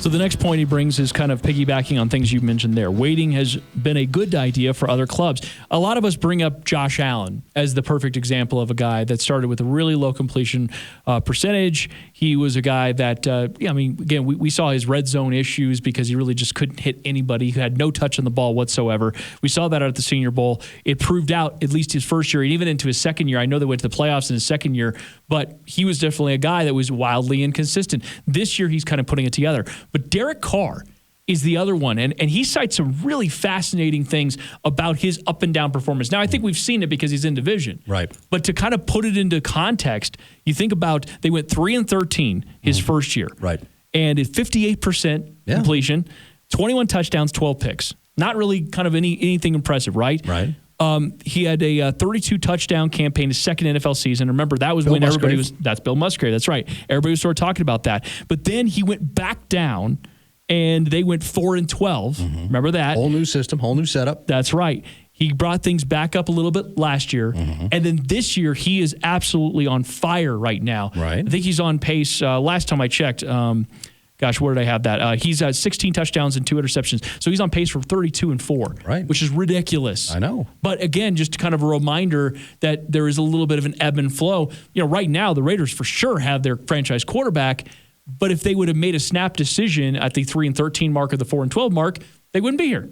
So the next point he brings is kind of piggybacking on things you mentioned there. Waiting has been a good idea for other clubs. A lot of us bring up Josh Allen as the perfect example of a guy that started with a really low completion percentage. He was a guy that, again, we saw his red zone issues because he really just couldn't hit anybody. He had no touch on the ball whatsoever. We saw that at the Senior Bowl. It proved out at least his first year and even into his second year. I know they went to the playoffs in his second year, but he was definitely a guy that was wildly inconsistent. This year, he's kind of putting it together. But Derek Carr is the other one, and he cites some really fascinating things about his up and down performance. Now, I think we've seen it because he's in division. Right. But to kind of put it into context, you think about they went 3-13 his first year. Right. And at 58% completion, 21 touchdowns, 12 picks. Not really kind of anything impressive, right? Right. He had a 32 touchdown campaign his second NFL season. Remember, that was when everybody was – that's Bill Musgrave. That's right. Everybody was sort of talking about that. But then he went back down, and they went 4-12. Remember that? Whole new system, whole new setup. That's right. He brought things back up a little bit last year. And then this year, he is absolutely on fire right now. Right. I think he's on pace. Last time I checked – gosh, where did I have that? He's 16 touchdowns and 2 interceptions. So he's on pace for 32-4, right? Which is ridiculous. I know. But again, just kind of a reminder that there is a little bit of an ebb and flow. Right now, the Raiders for sure have their franchise quarterback. But if they would have made a snap decision at the 3-13 mark or the 4-12 mark, they wouldn't be here.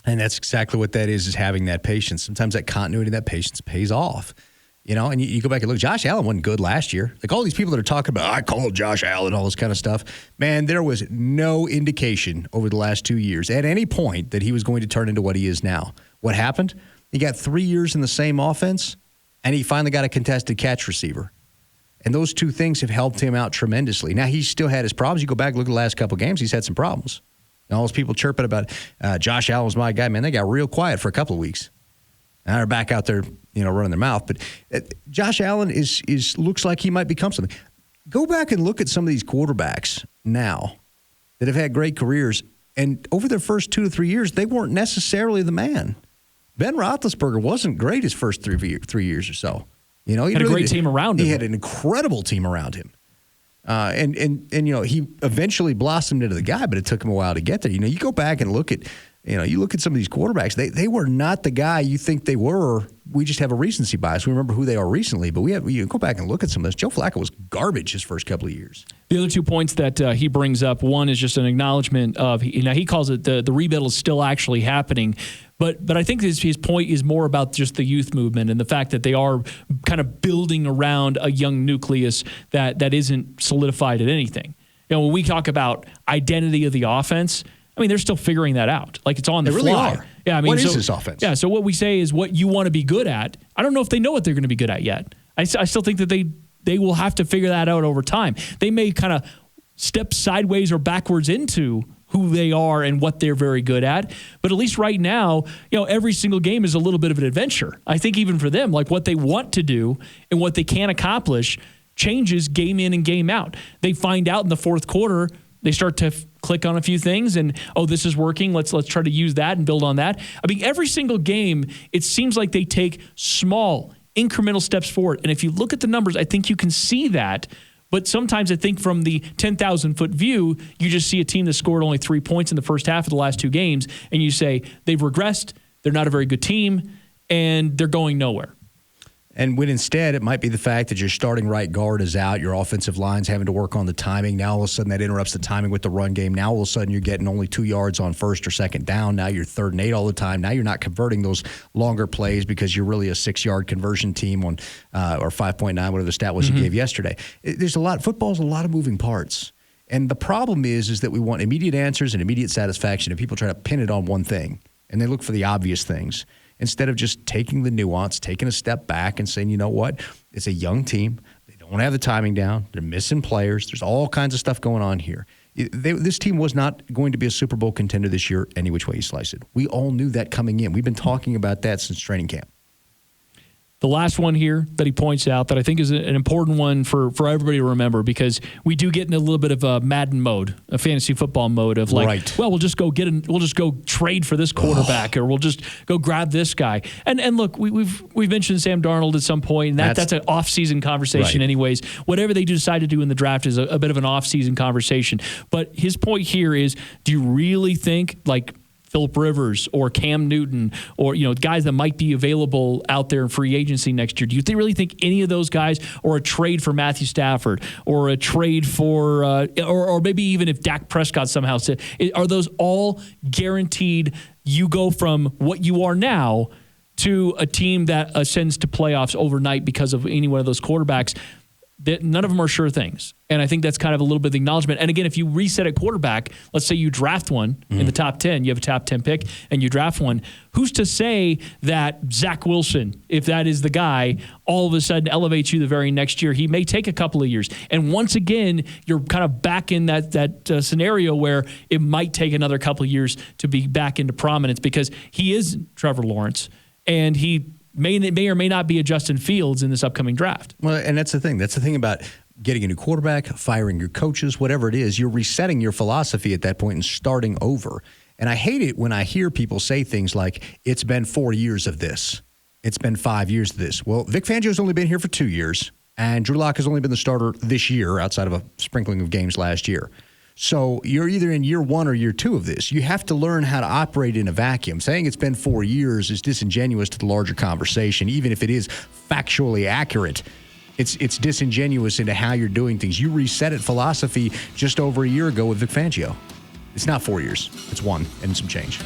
And that's exactly what that is having that patience. Sometimes that continuity, that patience pays off. And you go back and look, Josh Allen wasn't good last year. Like all these people that are talking about, I called Josh Allen, all this kind of stuff. Man, there was no indication over the last 2 years at any point that he was going to turn into what he is now. What happened? He got 3 years in the same offense, and he finally got a contested catch receiver. And those two things have helped him out tremendously. Now, he's still had his problems. You go back and look at the last couple of games, he's had some problems. And all those people chirping about Josh Allen was my guy, man, they got real quiet for a couple of weeks. Now they're back out there, running their mouth. But Josh Allen is looks like he might become something. Go back and look at some of these quarterbacks now that have had great careers, and over their first 2 to 3 years, they weren't necessarily the man. Ben Roethlisberger wasn't great his first 3 years or so. He had a great team around him. He had an incredible team around him. And he eventually blossomed into the guy, but it took him a while to get there. You go back and look at you look at some of these quarterbacks, they were not the guy you think they were. We just have a recency bias. We remember who they are recently, but you go back and look at some of this. Joe Flacco was garbage his first couple of years. The other 2 points that he brings up, one is just an acknowledgement of, he calls it the rebuild is still actually happening. But I think his point is more about just the youth movement and the fact that they are kind of building around a young nucleus that isn't solidified at anything. When we talk about identity of the offense, they're still figuring that out. Like it's on the fly. They really are. Yeah, what is this offense? Yeah, so what we say is what you want to be good at. I don't know if they know what they're going to be good at yet. I still think that they will have to figure that out over time. They may kind of step sideways or backwards into who they are and what they're very good at. But at least right now, every single game is a little bit of an adventure. I think even for them, like what they want to do and what they can accomplish changes game in and game out. They find out in the fourth quarter, they start to click on a few things and, this is working. Let's try to use that and build on that. Every single game, it seems like they take small, incremental steps forward. And if you look at the numbers, I think you can see that. But sometimes I think from the 10,000-foot view, you just see a team that scored only 3 points in the first half of the last 2 games, and you say they've regressed, they're not a very good team, and they're going nowhere. And when instead it might be the fact that your starting right guard is out, your offensive line's having to work on the timing. Now all of a sudden that interrupts the timing with the run game. Now all of a sudden you're getting only 2 yards on first or second down. Now you're 3rd and 8 all the time. Now you're not converting those longer plays because you're really a 6-yard conversion team on or 5.9, whatever the stat was you gave yesterday. There's football's a lot of moving parts. And the problem is that we want immediate answers and immediate satisfaction, and people try to pin it on one thing, and they look for the obvious things. Instead of just taking the nuance, taking a step back and saying, you know what, it's a young team. They don't have the timing down. They're missing players. There's all kinds of stuff going on here. This team was not going to be a Super Bowl contender this year any which way you slice it. We all knew that coming in. We've been talking about that since training camp. The last one here that he points out that I think is an important one for everybody to remember, because we do get in a little bit of a Madden mode, a fantasy football mode of like, right. well, we'll just go trade for this quarterback, or we'll just go grab this guy. And look, we've mentioned Sam Darnold at some point, and that's an off-season conversation right. anyways. Whatever they decide to do in the draft is a bit of an off-season conversation. But his point here is, do you really think like Phillip Rivers or Cam Newton or, guys that might be available out there in free agency next year, do you really think any of those guys, or a trade for Matthew Stafford, or a trade for, or maybe even if Dak Prescott somehow said, are those all guaranteed you go from what you are now to a team that ascends to playoffs overnight because of any one of those quarterbacks? That none of them are sure things. And I think that's kind of a little bit of acknowledgement. And again, if you reset at quarterback, let's say you draft one in the top 10, you have a top 10 pick and you draft one, who's to say that Zach Wilson, if that is the guy, all of a sudden elevates you the very next year? He may take a couple of years. And once again, you're kind of back in that scenario where it might take another couple of years to be back into prominence, because he is Trevor Lawrence and he may or may not be a Justin Fields in this upcoming draft. Well, and that's the thing. That's the thing about getting a new quarterback, firing your coaches, whatever it is. You're resetting your philosophy at that point and starting over. And I hate it when I hear people say things like, it's been 4 years of this. It's been 5 years of this. Well, Vic Fangio's only been here for 2 years, and Drew Lock has only been the starter this year outside of a sprinkling of games last year. So you're either in year 1 or year 2 of this. You have to learn how to operate in a vacuum. Saying it's been 4 years is disingenuous to the larger conversation, even if it is factually accurate. It's disingenuous into how you're doing things. You reset it philosophy just over a year ago with Vic Fangio. It's not 4 years. It's 1 and some change.